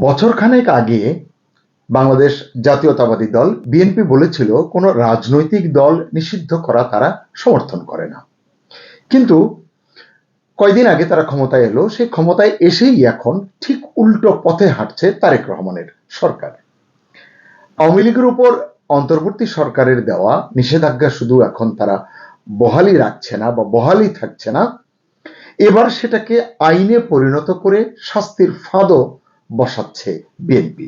বছরখানেক আগে বাংলাদেশ জাতীয়তাবাদী দল বিএনপি বলেছিল কোনো রাজনৈতিক দল নিষিদ্ধ করা তারা সমর্থন করে না। কিন্তু কয়দিন আগে তারা ক্ষমতায় এলো, সেই ক্ষমতায় এসেই এখন ঠিক উল্টো পথে হাঁটছে তারেক রহমানের সরকার। আওয়ামী লীগের উপর অন্তর্বর্তী সরকারের দেওয়া নিষেধাজ্ঞা শুধু এখন তারা বহালই রাখছে না বা বহালই থাকছে না, এবার সেটাকে আইনে পরিণত করে শাস্তির ফাঁদও বসাচ্ছে বিএনপি।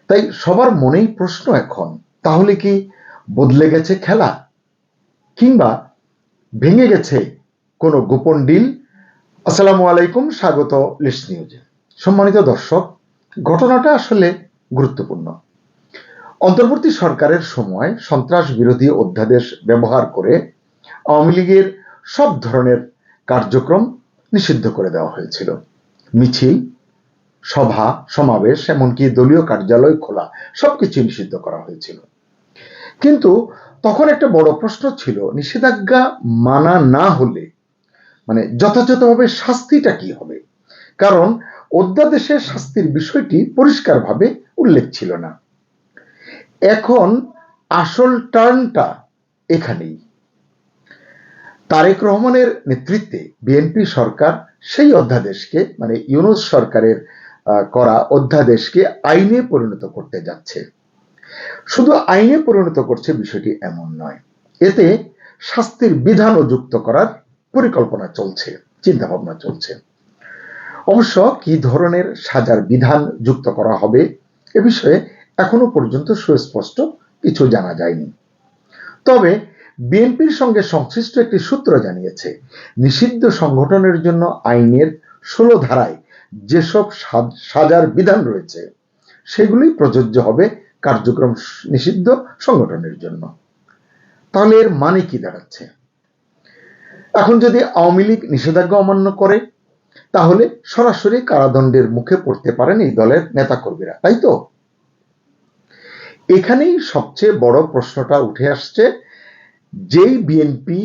তাই সবার মনেই প্রশ্ন এখন, তাহলে কি বদলে গেছে খেলা, কিংবা ভেঙে গেছে কোনো গোপন ডিল? আসসালামু আলাইকুম, স্বাগত লিস্ট নিউজে। সম্মানিত দর্শক, ঘটনাটা আসলে গুরুত্বপূর্ণ। অন্তর্বর্তী সরকারের সময় সন্ত্রাস বিরোধী অধ্যাদেশ ব্যবহার করে আওয়ামী লীগের সব ধরনের কার্যক্রম নিষিদ্ধ করে দেওয়া হয়েছিল। মিছিল, সভা সমাবেশ, এমনকি দলীয় কার্যালয় খোলা, সবকিছু নিষিদ্ধ করা হয়েছিল। কিন্তু তখন একটা বড় প্রশ্ন ছিল, নিষেধাজ্ঞা মানা না হলে যথাযথভাবে শাস্তিটা কি হবে? কারণ অধ্যাদেশের শাস্তির বিষয়টি পরিষ্কারভাবে উল্লেখ ছিল না। এখন আসল টার্নটা এখানেই। তারেক রহমানের নেতৃত্বে বিএনপি সরকার সেই অধ্যাদেশকে, ইউনূস সরকারের করা অধ্যাদেশকে আইনে পরিণত করতে যাচ্ছে। শুধু আইনে পরিণত করছে বিষয়টি এমন নয়, এতে শাস্তির বিধানও যুক্ত করার পরিকল্পনা চলছে, চিন্তা ভাবনা চলছে। অবশ্য কি ধরনের সাজার বিধান যুক্ত করা হবে এ বিষয়ে এখনো পর্যন্ত সুস্পষ্ট কিছু জানা যায়নি। তবে বিএনপির সঙ্গে সংশ্লিষ্ট একটি সূত্র জানিয়েছে, নিষিদ্ধ সংগঠনের জন্য আইনের 16 ধারায় যেসব সাজার বিধান রয়েছে সেগুলি প্রযোজ্য হবে কার্যক্রম নিষিদ্ধ সংগঠনের জন্য। তাহলে এর মানে কি দাঁড়াচ্ছে? এখন যদি আওয়ামী লীগ নিষেধাজ্ঞা অমান্য করে, তাহলে সরাসরি কারাদণ্ডের মুখে পড়তে পারেন এই দলের নেতাকর্মীরা, তাই তো? এখানেই সবচেয়ে বড় প্রশ্নটা উঠে আসছে। যেই বিএনপি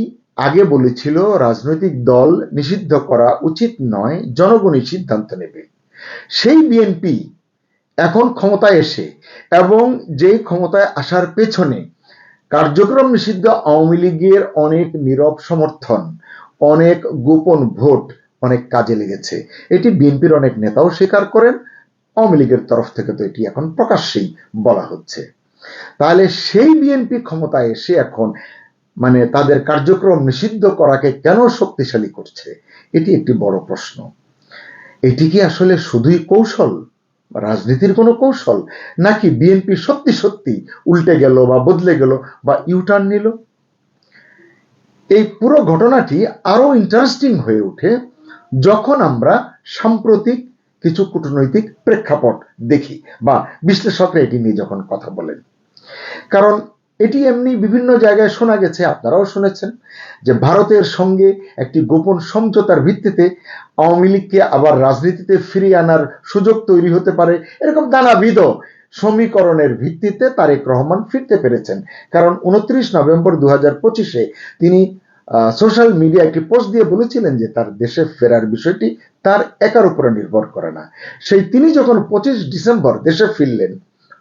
আগে বলেছিল রাজনৈতিক দল নিষিদ্ধ করা উচিত নয়, জনগণই সিদ্ধান্ত নেবে, সেই বিএনপি এখন ক্ষমতায় এসে, এবং যেই ক্ষমতায় আসার পেছনে কার্যক্রম নিষিদ্ধ আওয়ামী লীগের অনেক নীরব সমর্থন, অনেক গোপন ভোট অনেক কাজে লেগেছে, এটি বিএনপির অনেক নেতাও স্বীকার করেন। আওয়ামী লীগের তরফ থেকে তো এটি এখন প্রকাশ্যেই বলা হচ্ছে। তাহলে সেই বিএনপি ক্ষমতায় এসে এখন তাদের কার্যক্রম নিষিদ্ধ করাকে কেন শক্তিশালী করছে, এটি একটি বড় প্রশ্ন। এটি কি আসলে শুধুই কৌশল, রাজনীতির কোনো কৌশল, নাকি বিএনপি সত্যি সত্যি উল্টে গেল বা বদলে গেল বা ইউটার্ন নিল? এই পুরো ঘটনাটি আরো ইন্টারেস্টিং হয়ে ওঠে যখন আমরা সাম্প্রতিক কিছু কূটনৈতিক প্রেক্ষাপট দেখি বা বিশ্লেষকরা এটি নিয়ে যখন কথা বলেন। কারণ এটি এমনি বিভিন্ন জায়গায় শোনা গেছে, আপনারাও শুনেছেন, যে ভারতের সঙ্গে একটি গোপন সমঝোতার ভিত্তিতে আওয়ামী লীগকে আবার রাজনীতিতে ফিরিয়ে আনার সুযোগ তৈরি হতে পারে, এরকম নানাবিধ সমীকরণের ভিত্তিতে তারেক রহমান ফিরতে পেরেছেন। কারণ 29 নভেম্বর 2025 তিনি সোশ্যাল মিডিয়া একটি পোস্ট দিয়ে বলেছিলেন যে তার দেশে ফেরার বিষয়টি তার একার উপরে নির্ভর করে না। সেই তিনি যখন 25 ডিসেম্বর দেশে ফিরলেন,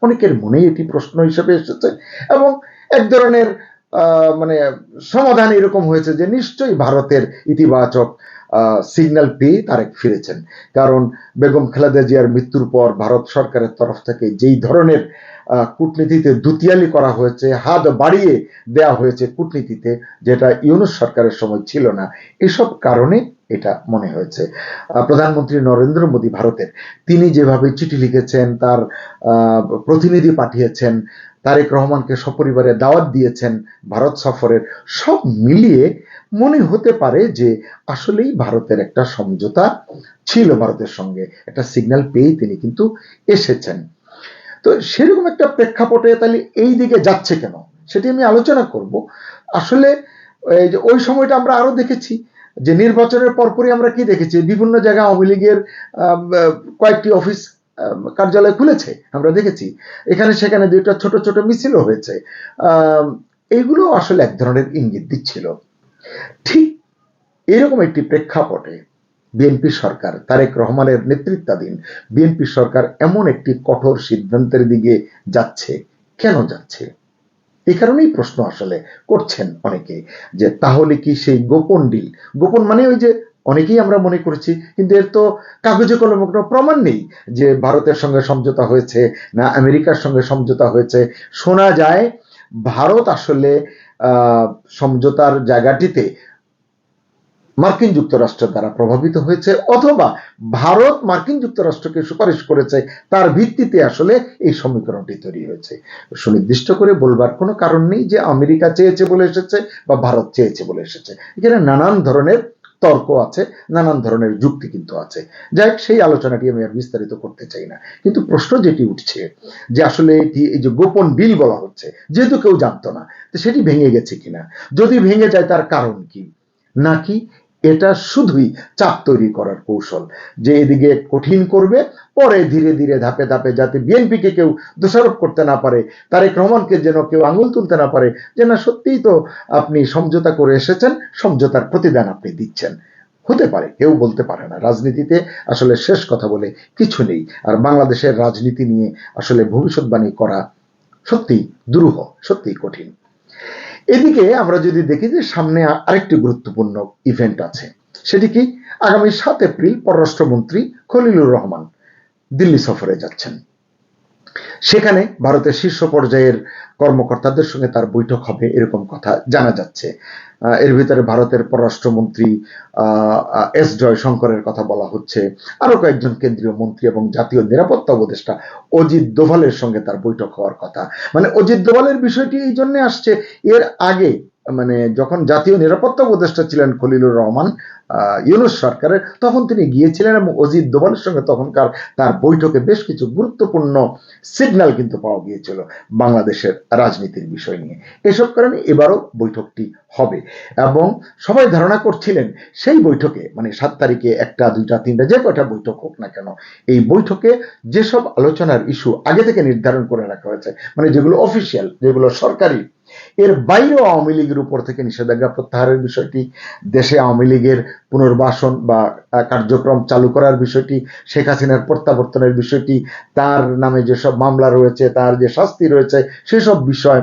অনেকের মনেই এটি প্রশ্ন হিসেবে এসেছে, এবং এক ধরনের সমাধান এরকম হয়েছে যে নিশ্চয়ই ভারতের ইতিবাচক সিগন্যাল পেয়ে তারেক ফিরেছেন। কারণ বেগম খালেদা জিয়ার মৃত্যুর পর ভারত সরকারের তরফ থেকে যেই ধরনের কূটনীতিতে দুতিয়ালি করা হয়েছে, হাত বাড়িয়ে দেয়া হয়েছে কূটনীতিতে, যেটা ইউনূস সরকারের সময় ছিল না, এসব কারণে এটা মনে হয়েছে। প্রধানমন্ত্রী নরেন্দ্র মোদী ভারতের, তিনি যেভাবে চিঠি লিখেছেন, তার প্রতিনিধি পাঠিয়েছেন, তারেক রহমানকে সপরিবারে দাওয়াত দিয়েছেন ভারত সফরের, সব মিলিয়ে মনে হতে পারে যে আসলেই ভারতের একটা সমঝোতা ছিল, ভারতের সঙ্গে একটা সিগন্যাল পেয়ে তিনি কিন্তু এসেছেন। তো সেরকম একটা প্রেক্ষাপটে তাহলে এই দিকে যাচ্ছে কেন, সেটি আমি আলোচনা করব। আসলে ওই সময়টা আমরা আরো দেখেছি যে নির্বাচনের পরপরই আমরা কি দেখেছি, বিভিন্ন জায়গায় আওয়ামী লীগের কয়েকটি অফিস কার্যালয় খুলেছে, আমরা দেখেছি। এখানে সেখানে দুইটা ছোট ছোট মিছিলও হয়েছে। এইগুলো আসলে এক ধরনের ইঙ্গিত দিচ্ছিল। ঠিক এরকম একটি প্রেক্ষাপটে বিএনপি সরকার, তারেক রহমানের নেতৃত্বাধীন বিএনপি সরকার এমন একটি কঠোর সিদ্ধান্তের দিকে যাচ্ছে? কেন যাচ্ছে? এই কারণেই প্রশ্ন আসলে করছেন অনেকে, যে তাহলে কি সেই গোপন ডিল, গোপন মানে ওই যে অনেকেই আমরা মনে করেছি, কিন্তু এর তো কাগজে কলমে কোনো প্রমাণ নেই যে ভারতের সঙ্গে সমঝোতা হয়েছে না আমেরিকার সঙ্গে সমঝোতা হয়েছে। শোনা যায় ভারত আসলে সমঝোতার জায়গাটিতে মার্কিন যুক্তরাষ্ট্র দ্বারা প্রভাবিত হয়েছে, অথবা ভারত মার্কিন যুক্তরাষ্ট্রকে সুপারিশ করেছে, তার ভিত্তিতে আসলে এই সমীকরণটি তৈরি হয়েছে। সুনির্দিষ্ট করে বলবার কোনো কারণ নেই যে আমেরিকা চেয়েছে বলে এসেছে বা ভারত চেয়েছে বলে এসেছে। এখানে নানান ধরনের তর্ক আছে, নানান ধরনের যুক্তি কিন্তু আছে। যাই হোক, সেই আলোচনাটি আমি আর বিস্তারিত করতে চাই না। কিন্তু প্রশ্ন যেটি উঠছে যে আসলে এটি এই যে গোপন ডিল বলা হচ্ছে, যেহেতু কেউ জানতো না, তো সেটি ভেঙে গেছে কিনা, যদি ভেঙে যায় তার কারণ কি, নাকি এটা শুধুই চাপ তৈরি করার কৌশল, যে এদিকে কঠিন করবে, পরে ধীরে ধীরে ধাপে ধাপে যাতে বিএনপিকে কেউ দোষারোপ করতে না পারে, তারেক রহমানকে যেন কেউ আঙুল তুলতে না পারে যে না সত্যিই তো আপনি সমঝোতা করে এসেছেন, সমঝোতার প্রতিদান আপনি দিচ্ছেন। হতে পারে, কেউ বলতে পারে না। রাজনীতিতে আসলে শেষ কথা বলে কিছু নেই, আর বাংলাদেশের রাজনীতি নিয়ে আসলে ভবিষ্যৎবাণী করা সত্যি দুরূহ, সত্যি কঠিন। এদিকে আমরা যদি দেখি যে সামনে আরেকটি গুরুত্বপূর্ণ ইভেন্ট আছে, সেটি কি, আগামী 7 এপ্রিল পররাষ্ট্রমন্ত্রী খলিলুর রহমান দিল্লি সফরে যাচ্ছেন। সেখানে ভারতের শীর্ষ পর্যায়ের কর্মকর্তাদের সঙ্গে তার বৈঠক হবে এরকম কথা জানা যাচ্ছে। এর ভিতরে ভারতের পররাষ্ট্রমন্ত্রী এস জয়শঙ্করের কথা বলা হচ্ছে, আরো কয়েকজন কেন্দ্রীয় মন্ত্রী এবং জাতীয় নিরাপত্তা উপদেষ্টা অজিত দোভালের সঙ্গে তার বৈঠক হওয়ার কথা। মানে অজিত দোভালের বিষয়টি এই জন্য আসছে, এর আগে মানে যখন জাতীয় নিরাপত্তা উপদেষ্টা ছিলেন খলিলুর রহমান ইউনূস সরকারের, তখন তিনি গিয়েছিলেন এবং অজিত দোভালের সঙ্গে তখনকার তার বৈঠকে বেশ কিছু গুরুত্বপূর্ণ সিগন্যাল কিন্তু পাওয়া গিয়েছিল বাংলাদেশের রাজনীতির বিষয় নিয়ে। এসব কারণে এবারও বৈঠকটি হবে এবং সবাই ধারণা করছিলেন সেই বৈঠকে, মানে 7 তারিখে 1টা 2টা 3টা যে কয়টা বৈঠক হোক না কেন, এই বৈঠকে যেসব আলোচনার ইস্যু আগে থেকে নির্ধারণ করে রাখা হয়েছে, মানে যেগুলো অফিসিয়াল, যেগুলো সরকারি, এর বাইরেও আওয়ামী লীগের উপর থেকে নিষেধাজ্ঞা প্রত্যাহারের বিষয়টি, দেশে আওয়ামী লীগের পুনর্বাসন বা কার্যক্রম চালু করার বিষয়টি, শেখ হাসিনার প্রত্যাবর্তনের বিষয়টি, তার নামে যেসব মামলা রয়েছে, তার যে শাস্তি রয়েছে, সেসব বিষয়,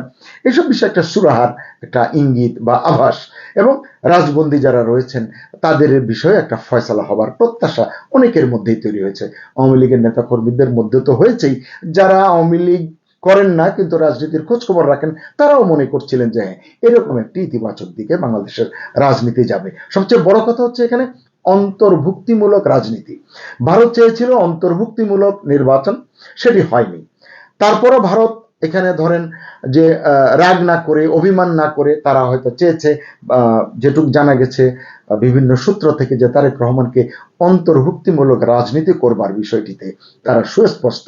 এসব বিষয় একটা সুরাহার, একটা ইঙ্গিত বা আভাস, এবং রাজবন্দী যারা রয়েছেন তাদের বিষয়ে একটা ফয়সালা হবার প্রত্যাশা অনেকের মধ্যেই তৈরি হয়েছে। আওয়ামী লীগের নেতাকর্মীদের মধ্যে তো হয়েছেই, যারা আওয়ামী লীগ করেন না কিন্তু রাজনীতির খোঁজ খবর রাখেন, তারাও মনে করছিলেন যে এরকম একটি ইতিবাচক দিকে বাংলাদেশের রাজনীতি যাবে। সবচেয়ে বড় কথা হচ্ছে এখানে অন্তর্ভুক্তিমূলক রাজনীতি। ভারত চেয়েছিল অন্তর্ভুক্তিমূলক নির্বাচন, সেটি হয়নি। তারপরও ভারত এখানে ধরেন যে রাগ না করে, অভিমান না করে, তারা হয়তো চেয়েছে, যেটুকু জানা গেছে বিভিন্ন সূত্র থেকে, যে তারেক রহমানকে অন্তর্ভুক্তিমূলক রাজনীতি করবার বিষয়টিতে তারা সুস্পষ্ট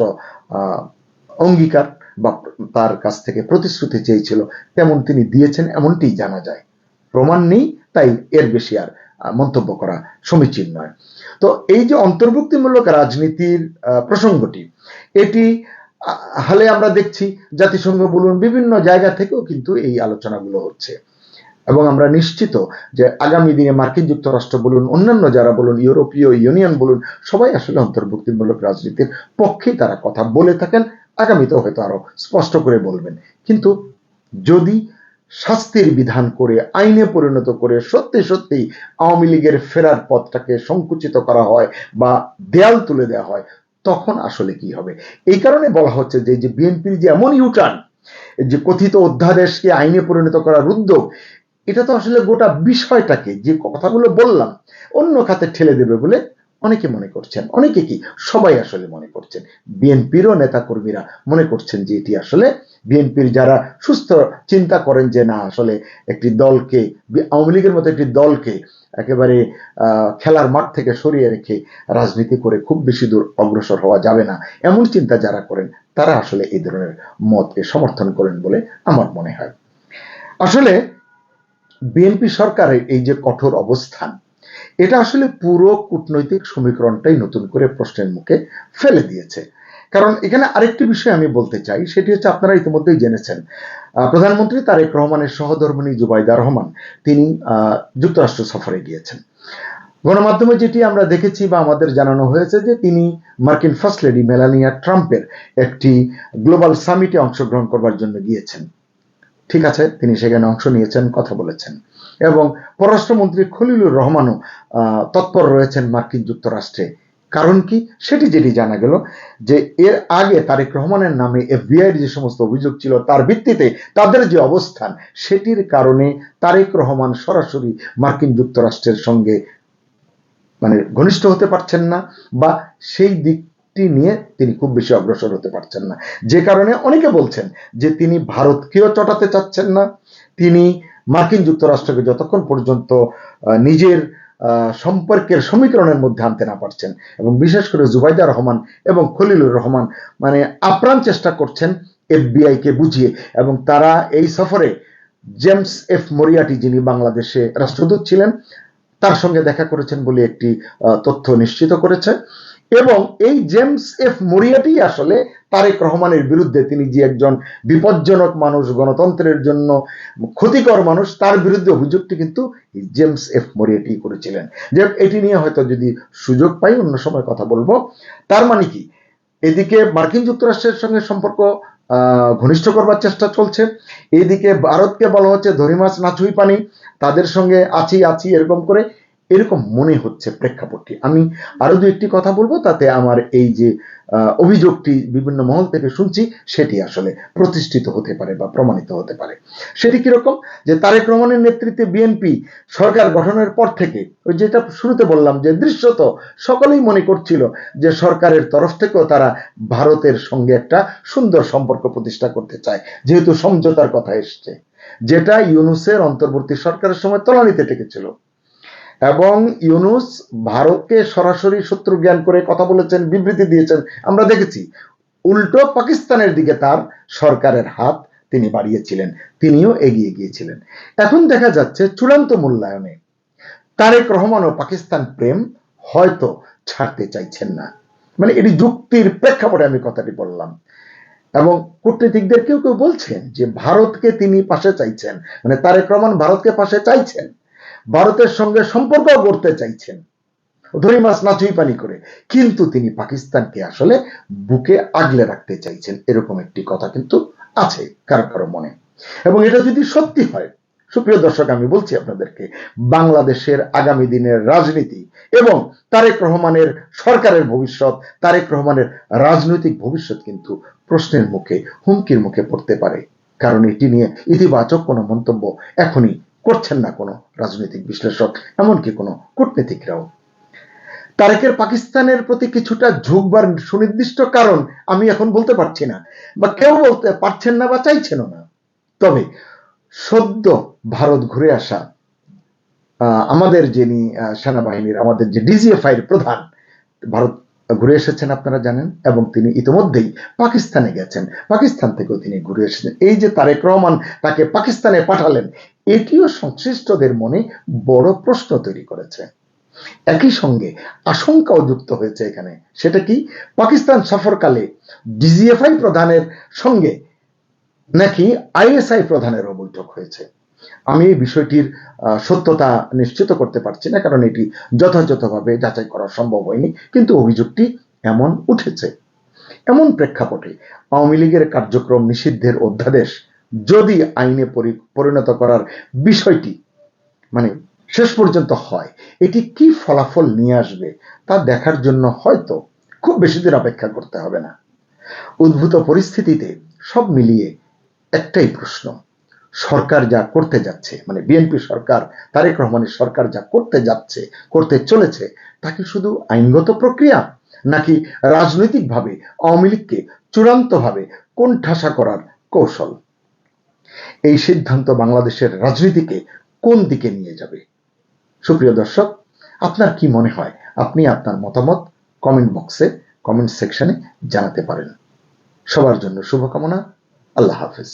অঙ্গীকার বা তার কাছ থেকে প্রতিশ্রুতি চেয়েছিল, তেমন তিনি দিয়েছেন এমনটি জানা যায়। প্রমাণ নেই, তাই এর বেশি আর মন্তব্য করা সমীচীন নয়। তো এই যে অন্তর্ভুক্তিমূলক রাজনীতির প্রসঙ্গটি, এটি হালে আমরা দেখছি জাতিসংঘ বলুন, বিভিন্ন জায়গা থেকেও কিন্তু এই আলোচনাগুলো হচ্ছে, এবং আমরা নিশ্চিত যে আগামী দিনে মার্কিন যুক্তরাষ্ট্র বলুন, অন্যান্য যারা বলুন, ইউরোপীয় ইউনিয়ন বলুন, সবাই আসলে অন্তর্ভুক্তিমূলক রাজনীতির পক্ষেই তারা কথা বলে থাকেন, আগামীতেও হয়তো আরো স্পষ্ট করে বলবেন। কিন্তু যদি শাস্তির বিধান করে, আইনে পরিণত করে সত্যি সত্যি আওয়ামী লীগের ফেরার পথটাকে সংকুচিত করা হয় বা দেয়াল তুলে দেওয়া হয়, তখন আসলে কি হবে? এই কারণে বলা হচ্ছে যে বিএনপির যে এমন ইউটার্ন, যে কথিত অধ্যাদেশকে আইনে পরিণত করার উদ্যোগ, এটা তো আসলে গোটা বিষয়টাকে, যে কথাগুলো বললাম, অন্য খাতে ঠেলে দেবে বলে অনেকে মনে করছেন। অনেকে কি, সবাই আসলে মনে করছেন, বিএনপিরও নেতা কর্মীরা মনে করছেন যে এটি আসলে বিএনপির যারা সুস্থ চিন্তা করেন যে না আসলে একটি দলকে, আওয়ামী লীগের মতো একটি দলকে একেবারে খেলার মাঠ থেকে সরিয়ে রেখে রাজনীতি করে খুব বেশি দূর অগ্রসর হওয়া যাবে না, এমন চিন্তা যারা করেন, তারা আসলে এই ধরনের মতকে সমর্থন করেন বলে আমার মনে হয়। আসলে বিএনপি সরকারের এই যে কঠোর অবস্থান, এটা আসলে পুরো কূটনৈতিক সমীকরণটাই নতুন করে প্রশ্নের মুখে ফেলে দিয়েছে। কারণ এখানে আরেকটি বিষয় আমি বলতে চাই, সেটি হচ্ছে আপনারা ইতিমধ্যেই জেনেছেন, প্রধানমন্ত্রী তারেক রহমানের সহধর্মিণী জুবাইদা রহমান তিনি যুক্তরাষ্ট্র সফরে গিয়েছেন। গণমাধ্যমে যেটি আমরা দেখেছি বা আমাদের জানানো হয়েছে যে তিনি মার্কিন ফার্স্ট লেডি মেলানিয়া ট্রাম্পের একটি গ্লোবাল সামিটে অংশগ্রহণ করবার জন্য গিয়েছেন। ঠিক আছে, তিনি সেখানে অংশ নিয়েছেন, কথা বলেছেন, এবং পররাষ্ট্রমন্ত্রী খলিলুর রহমানও তৎপর রয়েছেন মার্কিন যুক্তরাষ্ট্রে। কারণ কি, সেটি যেটি জানা গেল যে এর আগে তারেক রহমানের নামে এফবিআইয়ের যে সমস্ত অভিযোগ ছিল তার ভিত্তিতে তাদের যে অবস্থান, সেটির কারণে তারেক রহমান সরাসরি মার্কিন যুক্তরাষ্ট্রের সঙ্গে ঘনিষ্ঠ হতে পারছেন না, বা সেই দিকটি নিয়ে তিনি খুব বেশি অগ্রসর হতে পারছেন না। যে কারণে অনেকে বলছেন যে তিনি ভারতকেও চটাতে চাচ্ছেন না, তিনি মার্কিন যুক্তরাষ্ট্রকে যতক্ষণ পর্যন্ত নিজের সম্পর্কের সমীকরণের মধ্যে আনতে না পারছেন, এবং বিশেষ করে জুবাইদা রহমান এবং খলিলুর রহমান আপ্রাণ চেষ্টা করছেন এফবিআই কে বুঝিয়ে, এবং তারা এই সফরে জেমস এফ মরিয়াটি, যিনি বাংলাদেশে রাষ্ট্রদূত ছিলেন, তার সঙ্গে দেখা করেছেন বলে একটি তথ্য নিশ্চিত করেছে। এবং এই জেমস এফ মরিয়াটি আসলে তারেক রহমানের বিরুদ্ধে, তিনি যে একজন বিপজ্জনক মানুষ, গণতন্ত্রের জন্য ক্ষতিকর মানুষ, তার বিরুদ্ধে অভিযোগটি কিন্তু জেমস এফ মরিয়াটি করেছিলেন। যে এটি নিয়ে হয়তো যদি সুযোগ পাই অন্য সময় কথা বলবো। তার মানে কি, এদিকে মার্কিন যুক্তরাষ্ট্রের সঙ্গে সম্পর্ক ঘনিষ্ঠ করবার চেষ্টা চলছে, এইদিকে ভারতকে বলা হচ্ছে ধরি মাছ না ছুঁই পানি, তাদের সঙ্গে আছি এরকম করে, এরকম মনে হচ্ছে প্রেক্ষাপটটি। আমি আরো দু একটি কথা বলবো, তাতে আমার এই যে অভিযোগটি বিভিন্ন মহল থেকে শুনছি সেটি আসলে প্রতিষ্ঠিত হতে পারে বা প্রমাণিত হতে পারে। সেটি কিরকম, যে তারেক রহমানের নেতৃত্বে বিএনপি সরকার গঠনের পর থেকে, ওই যেটা শুরুতে বললাম যে দৃশ্যত সকলেই মনে করছিল যে সরকারের তরফ থেকেও তারা ভারতের সঙ্গে একটা সুন্দর সম্পর্ক প্রতিষ্ঠা করতে চায়, যেহেতু সমঝোতার কথা এসছে, যেটা ইউনূসের অন্তর্বর্তী সরকারের সময় তলানিতে টেকেছিল। এবং ইউনূস ভারতকে সরাসরি শত্রু জ্ঞান করে কথা বলেছেন, বিবৃতি দিয়েছেন, আমরা দেখেছি। উল্টো পাকিস্তানের দিকে তার সরকারের হাত তিনি বাড়িয়েছিলেন, তিনিও এগিয়ে গিয়েছিলেন। এখন দেখা যাচ্ছে চূড়ান্ত মূল্যায়নে তারেক রহমান ও পাকিস্তান প্রেম হয়তো ছাড়তে চাইছেন না। এটি যুক্তির প্রেক্ষাপটে আমি কথাটি বললাম। এবং কূটনীতিকদের কেউ কেউ বলছেন যে ভারতকে তিনি পাশে চাইছেন, তারেক রহমান ভারতকে পাশে চাইছেন, ভারতের সঙ্গে সম্পর্ক গড়তে চাইছেন ধরি মাছ না ছুঁই পানি করে, কিন্তু তিনি পাকিস্তানকে আসলে বুকে আগলে রাখতে চাইছেন, এরকম একটি কথা কিন্তু আছে কারো কারো মনে। এবং এটা যদি সত্যি হয়, সুপ্রিয় দর্শক, আমি বলছি আপনাদেরকে, বাংলাদেশের আগামী দিনের রাজনীতি এবং তারেক রহমানের সরকারের ভবিষ্যৎ, তারেক রহমানের রাজনৈতিক ভবিষ্যৎ কিন্তু প্রশ্নের মুখে, হুমকির মুখে পড়তে পারে। কারণ এটি নিয়ে ইতিবাচক কোনো মন্তব্য এখনই করছেন না কোনো রাজনৈতিক বিশ্লেষক, এমনকি কোনো কূটনীতিকরাও। তারেকের পাকিস্তানের প্রতি কিছুটা ঝুঁকবার সুনির্দিষ্ট কারণ আমি এখন বলতে পারছি না, বা কেউ বলতে পারছেন না বা চাইছেন না। তবে সদ্য ভারত ঘুরে আসা আমাদের যিনি সেনাবাহিনীর, আমাদের যে ডিজিএফআই এর প্রধান, ভারত ঘুরে এসেছেন আপনারা জানেন, এবং তিনি ইতিমধ্যেই পাকিস্তানে গেছেন, পাকিস্তান থেকেও তিনি ঘুরে এসেছেন। এই যে তারেক রহমান তাকে পাকিস্তানে পাঠালেন, এটিও সংশ্লিষ্টদের মনে বড় প্রশ্ন তৈরি করেছে। একই সঙ্গে আশঙ্কাও যুক্ত হয়েছে এখানে। সেটা কি, পাকিস্তান সফরকালে ডিজিএফআই প্রধানের সঙ্গে নাকি আইএসআই প্রধানেরও বৈঠক হয়েছে। আমি এই বিষয়টির সত্যতা নিশ্চিত করতে পারছি না, কারণ এটি যথাযথভাবে যাচাই করা সম্ভব হয়নি, কিন্তু অভিযোগটি এমন উঠেছে। এমন প্রেক্ষাপটে আওয়ামী লীগের কার্যক্রম নিষিদ্ধের অধ্যাদেশ যদি আইনে পরিণত করার বিষয়টি শেষ পর্যন্ত হয়, এটি কি ফলাফল নিয়ে আসবে তা দেখার জন্য হয়তো খুব বেশি দিন অপেক্ষা করতে হবে না। উদ্ভূত পরিস্থিতিতে সব মিলিয়ে একটাই প্রশ্ন, সরকার যা করতে যাচ্ছে, বিএনপি সরকার, তারেক রহমানের সরকার যা করতে চলেছে, তা কি শুধু আইনগত প্রক্রিয়া, নাকি রাজনৈতিকভাবে আওয়ামী লীগকে চূড়ান্তভাবে কোণঠাসা করার কৌশল? এই সিদ্ধান্ত বাংলাদেশের রাজনীতিকে কোন দিকে নিয়ে যাবে? সুপ্রিয় দর্শক, আপনার কি মনে হয়? আপনি আপনার মতামত কমেন্ট বক্সে, কমেন্ট সেকশনে জানাতে পারেন। সবার জন্য শুভকামনা। আল্লাহ হাফেজ।